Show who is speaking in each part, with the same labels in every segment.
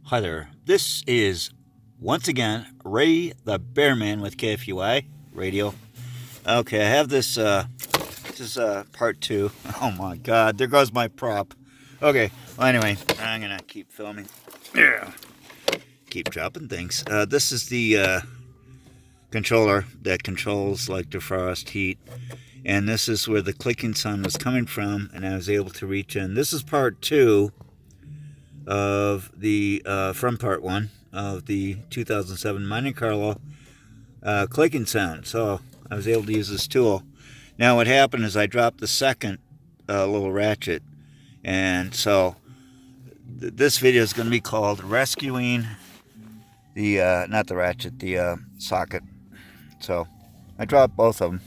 Speaker 1: Hi there. This is once again Ray the Bearman with KFUI Radio. Okay, I have this. This is part two. Oh my God! There goes my prop. Okay. Well, anyway, I'm gonna keep filming. Yeah. Keep dropping things. This is the controller that controls like defrost, heat, and this is where the clicking sound was coming from, and I was able to reach in. This is part two of the from part one of the 2007 Monte Carlo clicking sound. So I was able to use this tool. Now what happened is I dropped the second little ratchet, and so this video is going to be called rescuing the not the ratchet, the socket. So I dropped both of them,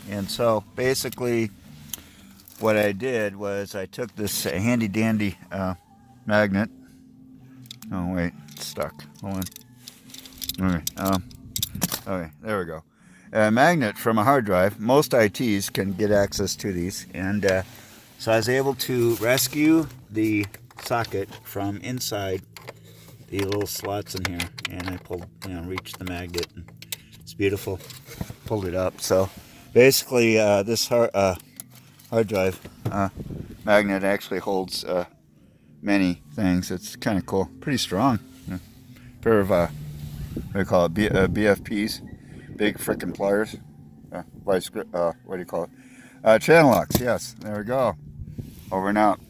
Speaker 1: and so basically what I did was I took this handy dandy magnet. Oh wait, it's stuck. Hold on. Okay, there we go. A magnet from a hard drive. Most ITs can get access to these, and so I was able to rescue the socket from inside the little slots in here, and I pulled, reached the magnet, and it's beautiful. Pulled it up. So basically, this hard drive magnet actually holds many things. It's kind of cool, pretty strong. Pair of what do you call it? BFPs, big frickin' pliers. What do you call it? Channel locks. Yes, there we go. Over and out.